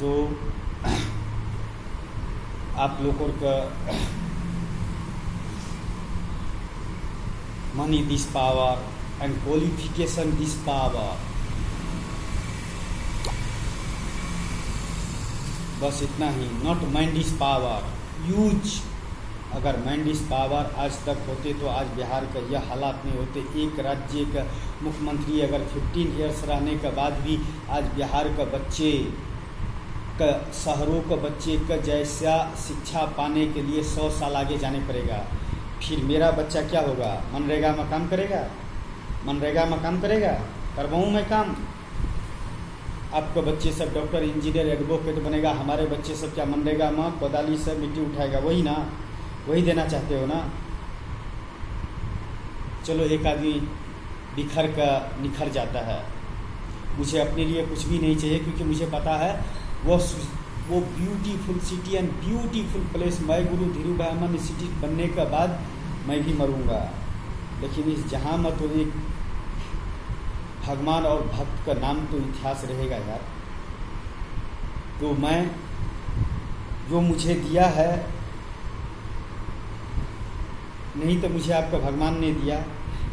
तो आप लोगों का money this power and qualification this power, बस इतना ही। Not mind is power, use. अगर माइंड इज पावर आज तक होते तो आज बिहार का यह हालात नहीं होते। एक राज्य का मुख्यमंत्री अगर 15 ईयर्स रहने के बाद भी आज बिहार का बच्चे का, शहरों का बच्चे का जैसा शिक्षा पाने के लिए 100 साल आगे जाने पड़ेगा। फिर मेरा बच्चा क्या होगा? मनरेगा में काम करेगा? मनरेगा में काम करेगा? करवाऊँ मैं काम? आपके बच्चे सब डॉक्टर, इंजीनियर, एडवोकेट बनेगा। हमारे बच्चे सब क्या मनरेगा में कोदाली से मिट्टी उठाएगा? वही ना, वही देना चाहते हो ना? चलो एक आदमी बिखर का निखर जाता है। मुझे अपने लिए कुछ भी नहीं चाहिए, क्योंकि मुझे पता है वो beautiful city and beautiful place, मैं गुरु धीरू भाई अमन सिटी बनने के बाद मैं भी मरूंगा। लेकिन इस जहाँ में तो एक भगवान और भक्त का नाम तो इतिहास रहेगा यार। तो मैं जो मुझे दिया है, नहीं तो मुझे आपका भगवान ने दिया,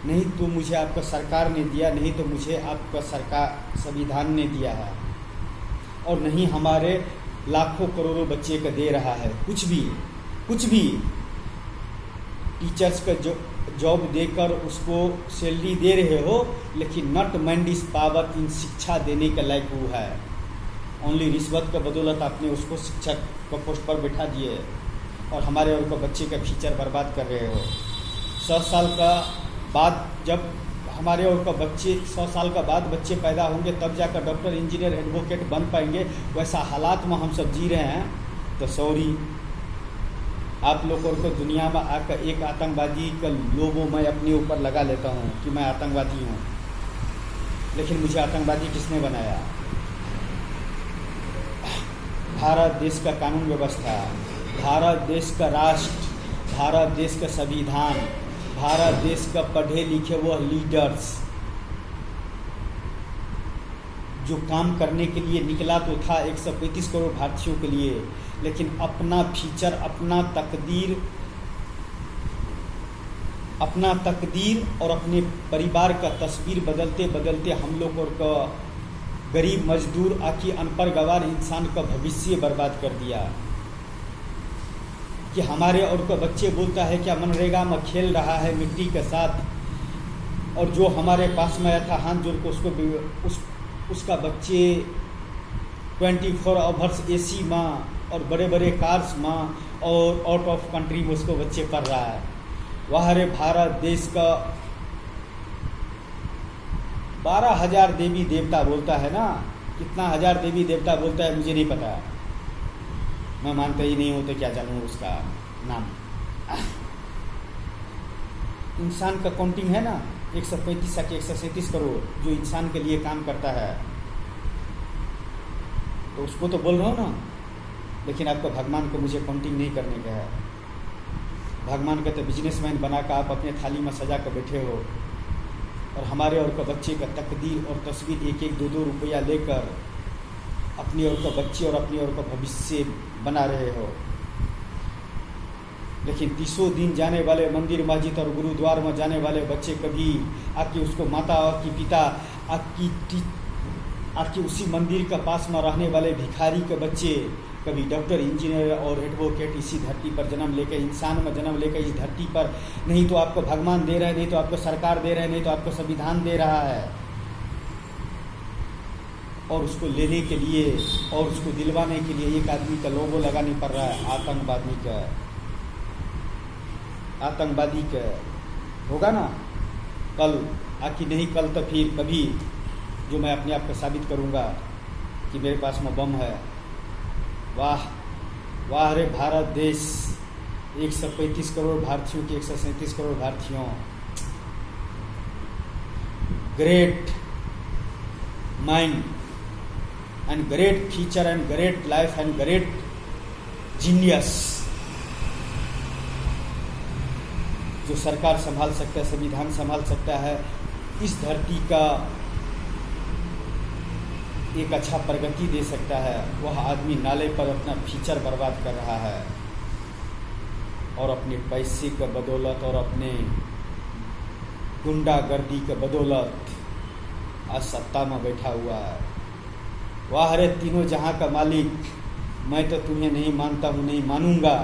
नहीं तो मुझे आपका सरकार ने दिया, नहीं तो मुझे आपका सरकार संविधान ने दिया है, और नहीं हमारे लाखों करोड़ों बच्चे का दे रहा है। कुछ भी टीचर्स का जॉब देकर उसको सैलरी दे रहे हो, लेकिन not mind is power in शिक्षा देने के लायक वो है। ओनली रिश्वत का बदौलत आपने उसको शिक्षक का पोस्ट पर बैठा दिए और हमारे और को बच्चे का फ्यूचर बर्बाद कर रहे हो। 100 साल का बाद जब हमारे और का बच्चे 100 साल का बाद बच्चे पैदा होंगे, तब जाकर डॉक्टर, इंजीनियर, एडवोकेट बन पाएंगे। वैसा हालात में हम सब जी रहे हैं। तो सॉरी, आप लोगों को दुनिया में आकर एक आतंकवादी का लोगों मैं अपने ऊपर लगा लेता हूँ कि मैं आतंकवादी हूँ, लेकिन मुझे आतंकवादी किसने बनाया? भारत देश का कानून व्यवस्था, भारत देश का राष्ट्र, भारत देश का संविधान, भारत देश का पढ़े लिखे वो लीडर्स जो काम करने के लिए निकला तो था 135 करोड़ भारतीयों के लिए, लेकिन अपना फ्यूचर, अपना तकदीर और अपने परिवार का तस्वीर बदलते बदलते हम लोग और का गरीब मजदूर आखिर अनपढ़ गवार इंसान का भविष्य बर्बाद कर दिया। कि हमारे और का बच्चे बोलता है क्या मनरेगा में खेल रहा है मिट्टी के साथ, और जो हमारे पास में आया था हाथ जोड़ को उसका बच्चे 24 आवर्स एसी में और बड़े बड़े कार्स में और आउट ऑफ कंट्री में उसको बच्चे पढ़ रहा है। वह रे भारत देश का 12,000 देवी देवता बोलता है ना, कितना हजार देवी देवता बोलता है मुझे नहीं पता, मैं मानता ही नहीं हूँ, तो क्या जानूँ उसका नाम। इंसान का काउंटिंग है ना 135 या 137 करोड़ जो इंसान के लिए काम करता है, तो उसको तो बोल रहा हूँ ना। लेकिन आपका भगवान को मुझे काउंटिंग नहीं करने का है। भगवान का तो बिजनेसमैन बनाकर आप अपने थाली में सजा कर बैठे हो, और हमारे और का बच्चे का तकदीर और तस्वीर 1-1, 2-2 रुपया लेकर अपनी और का बच्चे और अपनी और का भविष्य बना रहे हो। लेकिन 30 दिन जाने वाले मंदिर, मस्जिद और गुरुद्वार में जाने वाले बच्चे कभी आपकी उसको माता की पिता आपकी उसी मंदिर के पास में रहने वाले भिखारी के बच्चे कभी डॉक्टर, इंजीनियर और एडवोकेट इसी धरती पर जन्म लेकर, इंसान में जन्म लेकर इस धरती पर, नहीं तो आपको भगवान दे रहे हैं, नहीं तो आपको सरकार दे रहे हैं, नहीं तो आपको संविधान दे रहा है, और उसको लेने के लिए और उसको दिलवाने के लिए एक आदमी का लोगो लगानी पड़ रहा है, आतंकवादी का होगा ना कल, आखिर नहीं कल तो फिर कभी, जो मैं अपने आप को साबित करूंगा कि मेरे पास में बम है। वाह वाह रे भारत देश, 135 करोड़ भारतीयों के 137 करोड़ भारतीयों, great mind and great future and great life and great genius, जो सरकार संभाल सकता है, संविधान संभाल सकता है, इस धरती का एक अच्छा प्रगति दे सकता है, वह आदमी नाले पर अपना फ्यूचर बर्बाद कर रहा है और अपने पैसे के बदौलत और अपने गुंडागर्दी के बदौलत आज सत्ता में बैठा हुआ है। वाह रे तीनों जहां का मालिक, मैं तो तुम्हें नहीं मानता हूँ, नहीं मानूंगा,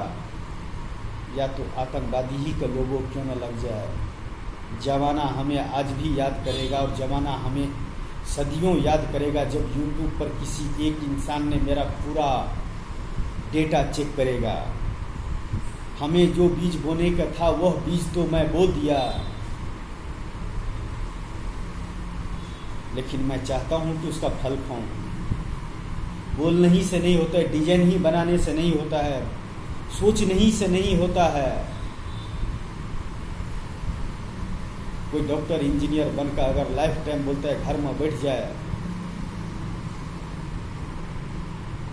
या तो आतंकवादी ही के लोगों क्यों न लग जाए। जमाना हमें आज भी याद करेगा और जमाना हमें सदियों याद करेगा जब यूट्यूब पर किसी एक इंसान ने मेरा पूरा डेटा चेक करेगा। हमें जो बीज बोने का था वह बीज तो मैं बो दिया, लेकिन मैं चाहता हूं कि उसका फल खाऊं। बोलने ही से नहीं होता है, डिजाइन ही बनाने से नहीं होता है, सोचने ही से नहीं होता है। कोई डॉक्टर इंजीनियर बनकर अगर लाइफ टाइम बोलता है घर में बैठ जाए,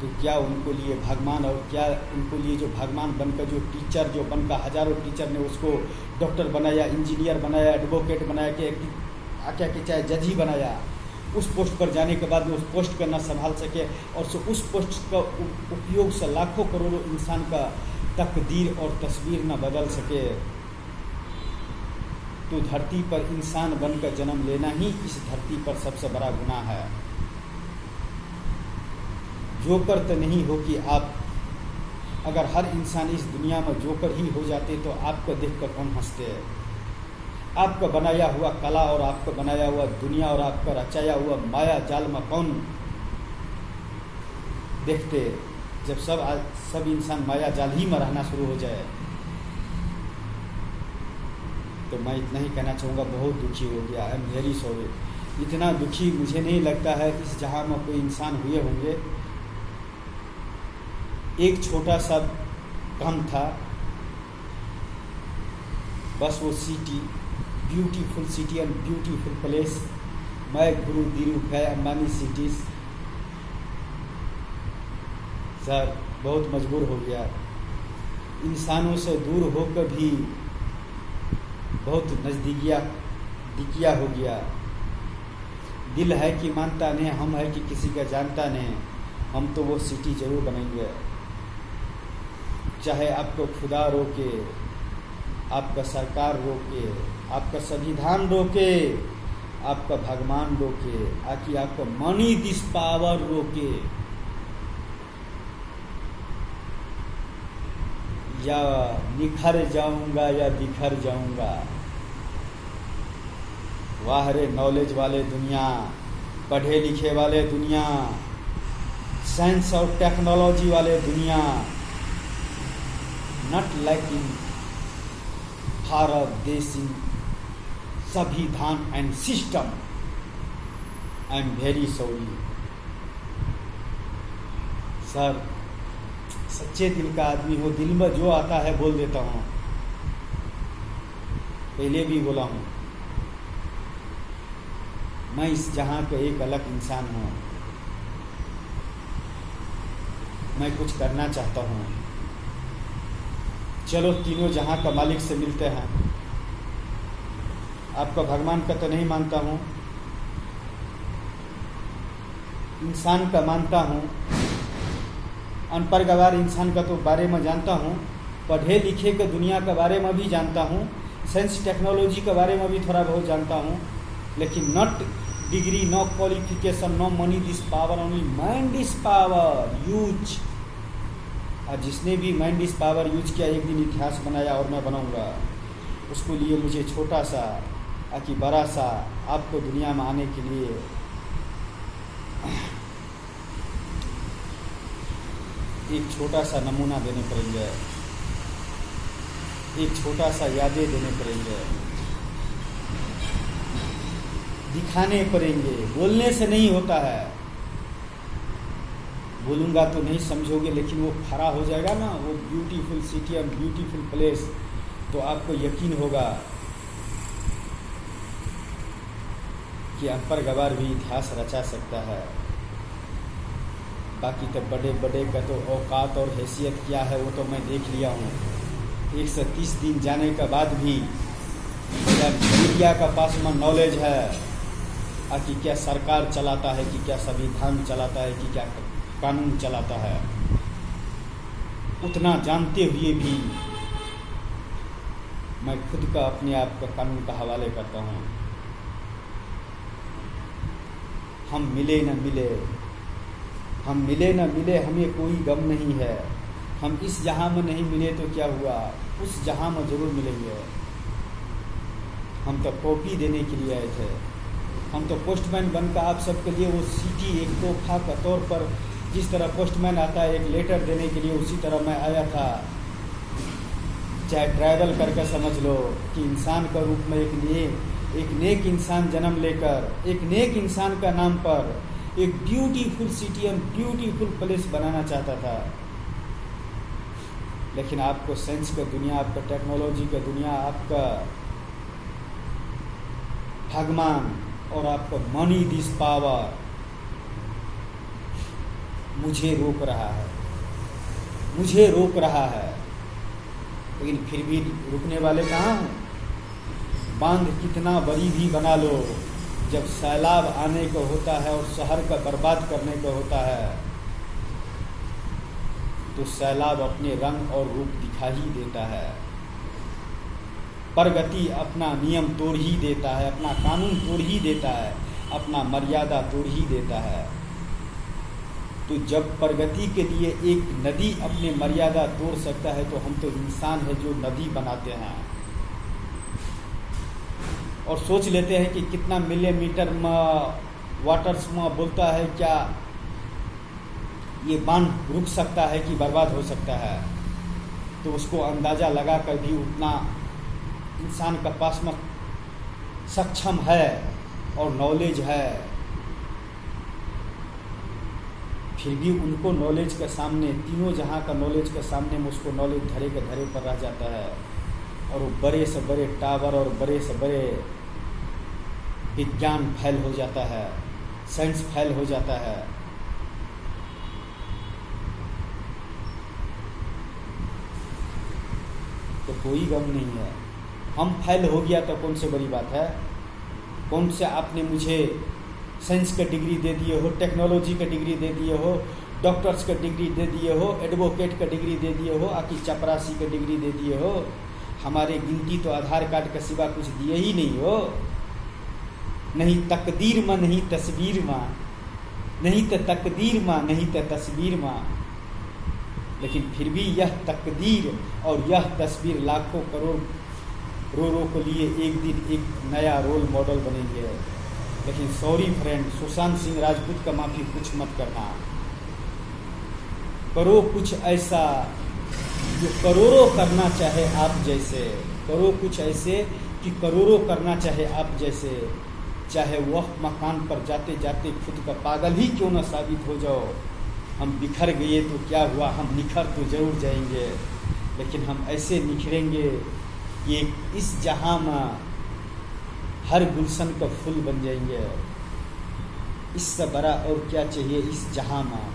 तो क्या उनको लिए भगवान, और क्या उनको लिए जो भगवान बनकर जो टीचर जो बनकर हजारों टीचर ने उसको डॉक्टर बनाया, इंजीनियर बनाया, एडवोकेट बनाया, क्या कि चाहे जज ही बनाया, उस पोस्ट पर जाने के बाद में उस पोस्ट को न संभाल सके और उस पोस्ट का उपयोग से लाखों करोड़ों इंसान का तकदीर और तस्वीर न बदल सके, तो धरती पर इंसान बनकर जन्म लेना ही इस धरती पर सबसे बड़ा गुनाह है। जोकर तो नहीं हो कि आप, अगर हर इंसान इस दुनिया में जोकर ही हो जाते तो आपको देखकर कौन हंसते हैं। आपका बनाया हुआ कला और आपका बनाया हुआ दुनिया और आपका रचाया हुआ माया जाल में कौन देखते। जब सब इंसान माया जाल ही में रहना शुरू हो जाए, तो मैं इतना ही कहना चाहूँगा, बहुत दुखी हो गया। I am very sorry. इतना दुखी मुझे नहीं लगता है इस जहां में कोई इंसान हुए होंगे। एक छोटा सा काम था, बस वो city, beautiful city and beautiful place, मैं गुरु धीरू भाई अंबानी सिटीज। सर बहुत मजबूर हो गया, इंसानों से दूर होकर भी बहुत नज़दीकिया हो गया। दिल है कि मानता नहीं, हम है कि किसी का जानता नहीं, हम तो वो सिटी जरूर बनेंगे। चाहे आपको खुदा रोके, आपका सरकार रोके, आपका संविधान रोके, आपका भगवान रोके, आकि आपका मनी दिस पावर रोके, या निखर जाऊंगा या बिखर जाऊंगा। वाह रे नॉलेज वाले दुनिया, पढ़े लिखे वाले दुनिया, साइंस और टेक्नोलॉजी वाले दुनिया, नॉट लाइक इन भारत देश इन संविधान and system. I am very sorry sir. सच्चे दिल का आदमी हो, दिल में जो आता है बोल देता हूँ, पहले भी बोला हूँ। मैं इस जहां का एक अलग इंसान हूँ, मैं कुछ करना चाहता हूँ। चलो तीनों जहां का मालिक से मिलते हैं। आपका भगवान का तो नहीं मानता हूँ, इंसान का मानता हूँ, अनपढ़ गवार इंसान का तो बारे में जानता हूँ, पढ़े लिखे के दुनिया के बारे में भी जानता हूँ, साइंस टेक्नोलॉजी के बारे में भी थोड़ा बहुत जानता हूँ, लेकिन not degree, no qualification, no money this power, only mind this power use. और जिसने भी माइंड दिस पावर यूज किया, एक दिन इतिहास बनाया और मैं बनाऊंगा। उसको लिए मुझे छोटा सा कि बड़ा सा आपको दुनिया में आने के लिए एक छोटा सा नमूना देने पड़ेंगे, एक छोटा सा यादें देने पड़ेंगे, दिखाने पड़ेंगे। बोलने से नहीं होता है, बोलूँगा तो नहीं समझोगे, लेकिन वो खड़ा हो जाएगा ना, वो beautiful city and beautiful place, तो आपको यकीन होगा कि अनपढ़ गवार भी इतिहास रचा सकता है। बाकी तो बड़े बड़े का तो औकात और हैसियत क्या है वो तो मैं देख लिया हूँ। 130 दिन जाने के बाद भी मेरा मीडिया का पास में नॉलेज है, कि क्या सरकार चलाता है, कि क्या संविधान चलाता है, कि क्या कानून चलाता है, उतना जानते हुए भी मैं खुद का अपने आप का कानून का हवाले करता हूँ। हम मिले न मिले, हम मिले न मिले, हमें कोई गम नहीं है। हम इस जहां में नहीं मिले तो क्या हुआ, उस जहां में जरूर मिलेंगे। हम तो कॉपी देने के लिए आए थे, हम तो पोस्टमैन बनकर आप सबके लिए वो सीटी एक तोहफा के तौर पर, जिस तरह पोस्टमैन आता है एक लेटर देने के लिए, उसी तरह मैं आया था। चाहे ट्रैवल करके समझ लो कि इंसान का रूप में एक नेक इंसान जन्म लेकर, एक नेक इंसान का नाम पर एक ब्यूटीफुल सिटी और ब्यूटीफुल प्लेस बनाना चाहता था। लेकिन आपको साइंस का दुनिया, आपका टेक्नोलॉजी का दुनिया, आपका भगवान और आपका मनी दिस पावर मुझे रोक रहा है, मुझे रोक रहा है। लेकिन फिर भी रुकने वाले कहाँ हैं? बांध कितना बड़ी भी बना लो, जब सैलाब आने को होता है और शहर का बर्बाद करने को होता है तो सैलाब अपने रंग और रूप दिखा ही देता है। प्रगति अपना नियम तोड़ ही देता है, अपना कानून तोड़ ही देता है, अपना मर्यादा तोड़ ही देता है। तो जब प्रगति के लिए एक नदी अपने मर्यादा तोड़ सकता है तो हम तो इंसान है जो नदी बनाते हैं और सोच लेते हैं कि कितना मिलीमीटर में वाटर्स में बोलता है, क्या ये बांध रुक सकता है कि बर्बाद हो सकता है। तो उसको अंदाज़ा लगा कर भी उतना इंसान के पास में सक्षम है और नॉलेज है, फिर भी उनको नॉलेज के सामने, तीनों जहां का नॉलेज के सामने में उसको नॉलेज धरे के धरे पर रह जाता है। और वो बड़े से बड़े टावर और बड़े से बड़े विज्ञान फैल हो जाता है, साइंस फैल हो जाता है। तो कोई गम नहीं है। हम फैल हो गया तो कौन से बड़ी बात है? कौन से आपने मुझे साइंस का डिग्री दे दिए हो, टेक्नोलॉजी का डिग्री दे दिए हो, डॉक्टर्स का डिग्री दे दिए हो, एडवोकेट का डिग्री दे दिए हो, आकि चपरासी का डिग्री दे दिए हो। हमारे गिनती तो आधार कार्ड के सिवा कुछ दिए ही नहीं हो। नहीं तकदीर माँ, नहीं तस्वीर माँ, नहीं तो तकदीर माँ, नहीं तो तस्वीर माँ। लेकिन फिर भी यह तकदीर और यह तस्वीर लाखों करोड़ रो को लिए एक दिन एक नया रोल मॉडल बनेंगे। लेकिन सॉरी फ्रेंड, सुशांत सिंह राजपूत का माफी कुछ मत करना। करो कुछ ऐसा जो करोड़ों करना चाहे आप जैसे, करो कुछ ऐसे कि करोड़ों करना चाहे आप जैसे। चाहे वह मकान पर जाते जाते खुद का पागल ही क्यों न साबित हो जाओ। हम बिखर गए तो क्या हुआ, हम निखर तो जरूर जाएंगे, लेकिन हम ऐसे निखरेंगे कि इस जहां में हर गुलशन का फूल बन जाएंगे। इससे बड़ा और क्या चाहिए इस जहां में।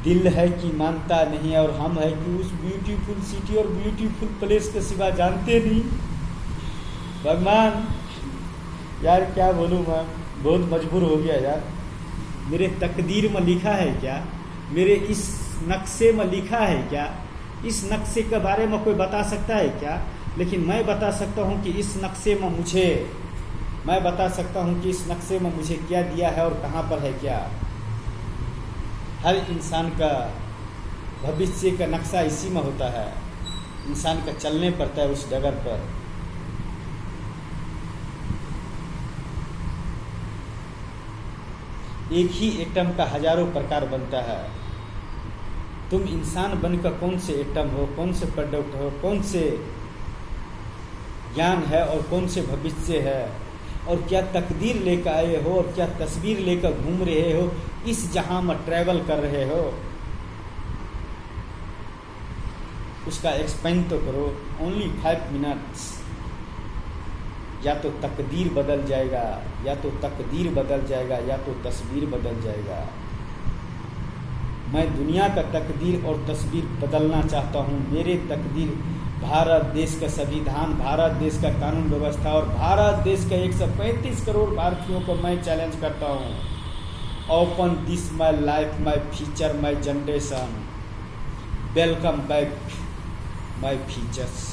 दिल है कि मानता नहीं और हम है कि उस ब्यूटीफुल सिटी और ब्यूटीफुल प्लेस के सिवा जानते नहीं। भगवान यार क्या बोलूँ मैं, बहुत मजबूर हो गया यार। मेरे तकदीर में लिखा है क्या, मेरे इस नक्शे में लिखा है क्या, इस नक्शे के बारे में कोई बता सकता है क्या? लेकिन मैं बता सकता हूँ कि इस नक्शे में मुझे, मैं बता सकता हूँ कि इस नक्शे में मुझे क्या दिया है और कहाँ पर है क्या। हर इंसान का भविष्य का नक्शा इसी में होता है। इंसान का चलने पड़ता है उस डगर पर। एक ही एटम का हजारों प्रकार बनता है। तुम इंसान बनकर कौन से एटम हो, कौन से प्रोडक्ट हो, कौन से ज्ञान है और कौन से भविष्य है, और क्या तकदीर लेकर आए हो और क्या तस्वीर लेकर घूम रहे हो, इस जहां में ट्रैवल कर रहे हो, उसका एक्सप्लेन तो करो। Only 5 minutes. या तो तकदीर बदल जाएगा, या तो तकदीर बदल जाएगा, या तो तस्वीर बदल जाएगा। मैं दुनिया का तकदीर और तस्वीर बदलना चाहता हूँ। मेरे तकदीर भारत देश का संविधान, भारत देश का कानून व्यवस्था और भारत देश के 135 करोड़ भारतीयों को मैं चैलेंज करता हूँ, open this my life, my future, my generation, welcome back my futures.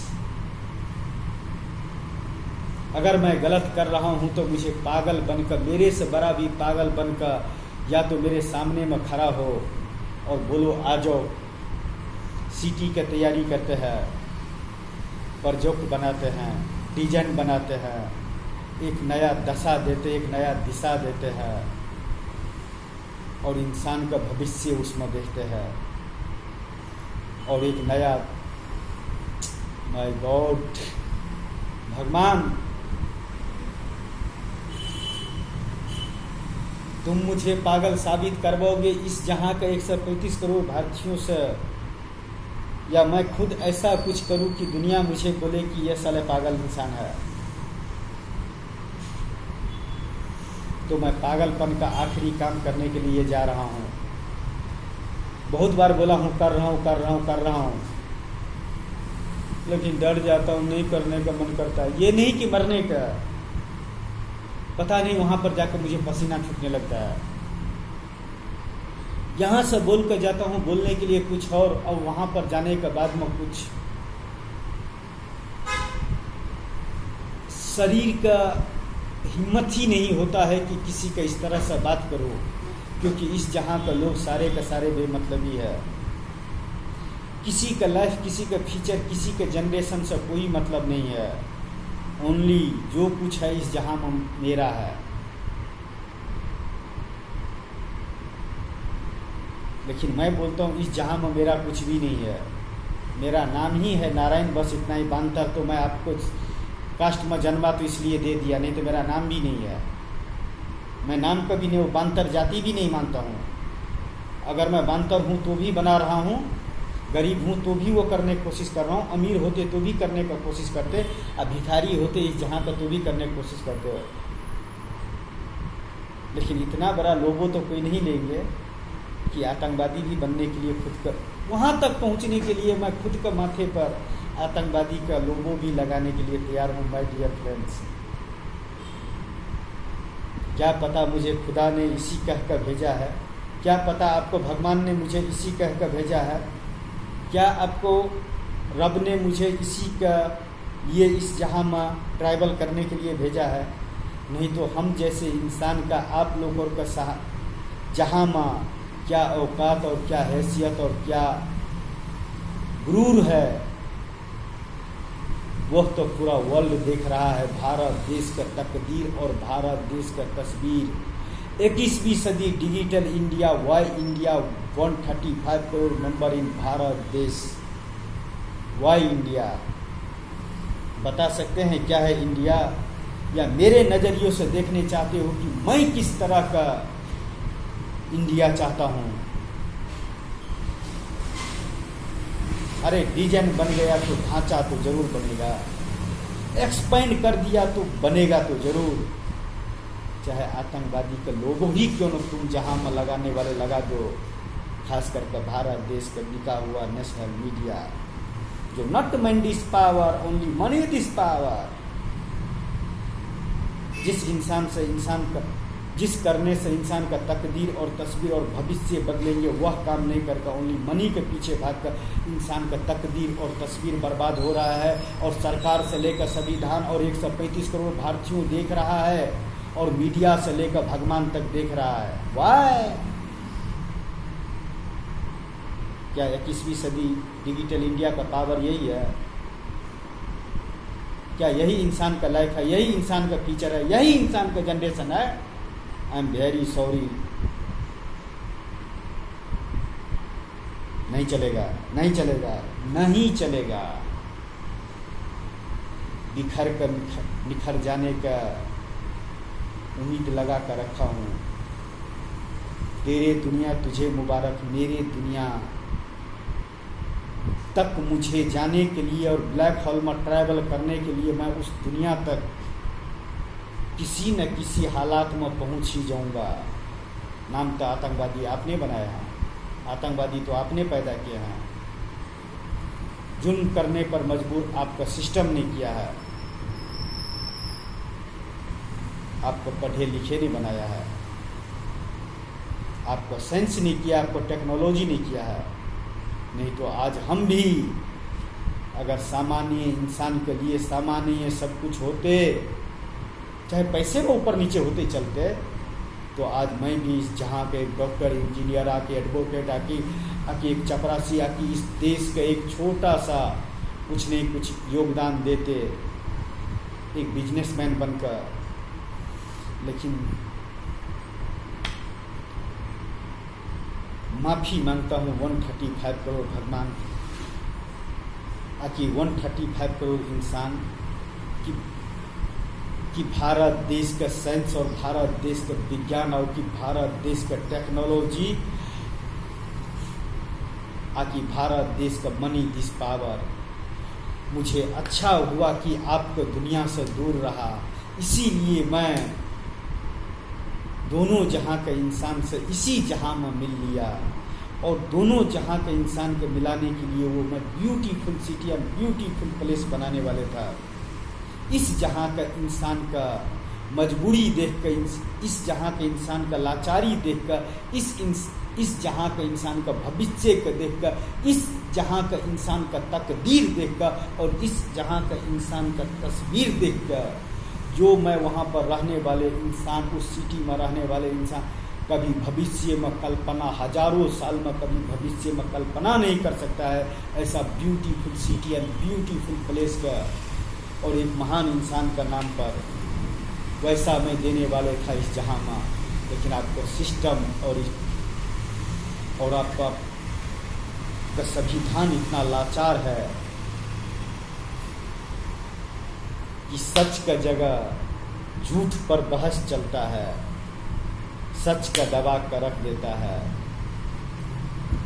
अगर मैं गलत कर रहा हूँ तो मुझे पागल बनकर, मेरे से बड़ा भी पागल बनकर या तो मेरे सामने में खड़ा हो और बोलो आ जाओ, सीटी की तैयारी करते हैं, प्रोजेक्ट बनाते हैं, डिजाइन बनाते हैं, एक नया दशा देते, एक नया दिशा देते हैं और इंसान का भविष्य उसमें देखते हैं और एक नया, माय गॉड भगवान, तुम मुझे पागल साबित करवाओगे इस जहां के 135 करोड़ भारतीयों से, या मैं खुद ऐसा कुछ करूं कि दुनिया मुझे बोले कि यह साले पागल इंसान है। तो मैं पागलपन का आखिरी काम करने के लिए जा रहा हूं। बहुत बार बोला हूं कर रहा हूं, लेकिन डर जाता हूं, नहीं करने का मन करता है। ये नहीं कि मरने का, पता नहीं वहां पर जाकर मुझे पसीना छूटने लगता है। यहां से बोल कर जाता हूं बोलने के लिए कुछ और वहां पर जाने के बाद में कुछ, शरीर का हिम्मत ही नहीं होता है कि किसी का इस तरह से बात करो, क्योंकि इस जहां का लोग सारे का सारे बेमतलबी है। किसी का लाइफ, किसी का फ्यूचर, किसी के जनरेशन से कोई मतलब नहीं है। ओनली जो कुछ है इस जहां में मेरा है। लेकिन मैं बोलता हूँ इस जहां में मेरा कुछ भी नहीं है। मेरा नाम ही है नारायण, बस इतना ही। बांतर तो मैं आपको कास्ट में जन्मा तो इसलिए दे दिया, नहीं तो मेरा नाम भी नहीं है। मैं नाम का भी नहीं, वो बांतर जाति भी नहीं मानता हूँ। अगर मैं बांतर हूँ तो भी बना रहा हूँ, गरीब हूँ तो भी वो करने की कोशिश कर रहा हूँ, अमीर होते तो भी करने का कोशिश करते, अब भिखारी होते इस जहाँ का तो भी करने की कोशिश करते हो। लेकिन इतना बड़ा लोगो तो कोई नहीं लेंगे कि आतंकवादी भी बनने के लिए खुद का, वहाँ तक पहुँचने के लिए मैं खुद का माथे पर आतंकवादी का लोगो भी लगाने के लिए तैयार हूँ। माय डियर फ्रेंड्स, क्या पता मुझे खुदा ने इसी कह कर भेजा है, क्या पता आपको भगवान ने मुझे इसी कह कर भेजा है, क्या आपको रब ने मुझे इसी का ये इस जहां में ट्रैवल करने के लिए भेजा है। नहीं तो हम जैसे इंसान का, आप लोगों का जहां में क्या औकात और क्या हैसियत और क्या गुरूर है, वह तो पूरा वर्ल्ड देख रहा है। भारत देश का तकदीर और भारत देश का तस्वीर। 21वीं सदी digital India, why India, 135 crore number in Bharat देश। वाई इंडिया, बता सकते हैं क्या है इंडिया, या मेरे नज़रियों से देखने चाहते हो कि मैं किस तरह का इंडिया चाहता हूँ? अरे डिजाइन बन गया तो ढांचा तो जरूर बनेगा, एक्सपेंड कर दिया तो बनेगा तो जरूर। चाहे आतंकवादी का लोगो ही क्यों न तुम जहां में लगाने वाले लगा दो, खास करके भारत देश का बिका हुआ नेशनल मीडिया, जो not mind this power, only money this power. जिस करने से इंसान का तकदीर और तस्वीर और भविष्य बदलेंगे, वह काम नहीं करके ओनली मनी के पीछे भागकर इंसान का तकदीर और तस्वीर बर्बाद हो रहा है। और सरकार से लेकर संविधान और 135 करोड़ भारतीयों देख रहा है, और मीडिया से लेकर भगवान तक देख रहा है। वाई? क्या 21वीं सदी डिजिटल इंडिया का पावर यही है? क्या यही इंसान का लाइफ है, यही इंसान का फ्यूचर है, यही इंसान का जनरेशन है? आई एम वेरी सॉरी, नहीं चलेगा, नहीं चलेगा, नहीं चलेगा। बिखर कर निखर जाने का उम्मीद लगा कर रखा हूँ। तेरे दुनिया तुझे मुबारक, मेरे दुनिया तक मुझे जाने के लिए और ब्लैक होल में ट्रैवल करने के लिए मैं उस दुनिया तक किसी न किसी हालात में पहुंच ही जाऊंगा। नाम तो आतंकवादी आपने बनाया है, आतंकवादी तो आपने पैदा किया है। जुल्म करने पर मजबूर आपका सिस्टम ने किया है, आपको पढ़े लिखे ने बनाया है, आपको साइंस ने किया, आपको टेक्नोलॉजी ने किया है। नहीं तो आज हम भी अगर सामान्य इंसान के लिए सामान्य सब कुछ होते, चाहे पैसे में ऊपर नीचे होते चलते, तो आज मैं भी इस जहाँ के डॉक्टर, इंजीनियर आके, एडवोकेट आके एक चपरासी आके इस देश का एक छोटा सा कुछ नहीं कुछ योगदान देते, एक बिजनेसमैन बनकर। लेकिन माफ़ी मांगता हूँ 135 करोड़ भगवान, आकि 135 करोड़ इंसान कि भारत देश का साइंस और भारत देश का विज्ञान और कि भारत देश का टेक्नोलॉजी, आकि भारत देश का मनी दिस पावर। मुझे अच्छा हुआ कि आपको दुनिया से दूर रहा, इसीलिए मैं दोनों जहां का इंसान से इसी जहां में मिल लिया, और दोनों जहां के इंसान को मिलाने के लिए वो मैं ब्यूटीफुल सिटी और ब्यूटीफुल प्लेस बनाने वाले था। इस जहां का इंसान का मजबूरी देखकर, इस जहां के इंसान का लाचारी देखकर, इस जहां का इंसान का भविष्य को देखकर, इस जहां का इंसान का तकदीर देखकर, और इस जहां का इंसान का तस्वीर देखकर, जो मैं वहाँ पर रहने वाले इंसान, उस सिटी में रहने वाले इंसान कभी भविष्य में कल्पना, हजारों साल में कभी भविष्य में कल्पना नहीं कर सकता है ऐसा beautiful city and beautiful place का, और एक महान इंसान का नाम पर वैसा मैं देने वाले था इस जहां में। लेकिन आपका सिस्टम और आपका संविधान इतना लाचार है कि सच का जगह झूठ पर बहस चलता है, सच का दबा कर रख देता है,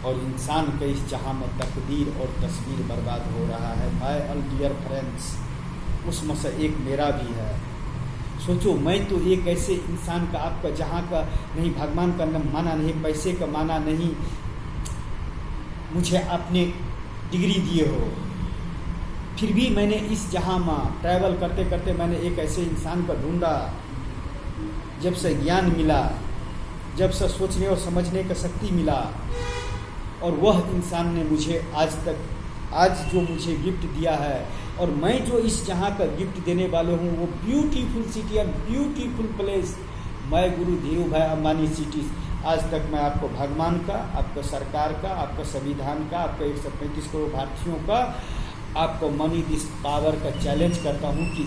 और इंसान का इस जहां में तकदीर और तस्वीर बर्बाद हो रहा है। माय ऑल डियर फ्रेंड्स, उसमें से एक मेरा भी है। सोचो, मैं तो एक ऐसे इंसान का, आपका जहाँ का नहीं भगवान का माना नहीं, पैसे का माना नहीं, मुझे आपने डिग्री दिए हो, फिर भी मैंने इस जहाँ में ट्रैवल करते करते मैंने एक ऐसे इंसान को ढूंढा, जब से ज्ञान मिला, जब से सोचने और समझने का शक्ति मिला, और वह इंसान ने मुझे आज जो मुझे गिफ्ट दिया है, और मैं जो इस जहाँ का गिफ्ट देने वाले हूँ, वो ब्यूटीफुल सिटी और ब्यूटीफुल प्लेस, मैं गुरु धीरू भाई अंबानी सिटी। आज तक मैं आपको भगवान का, आपको सरकार का, आपका संविधान का, आपका 135 करोड़ भारतीयों का, आपको मनी दिस पावर का चैलेंज करता हूँ कि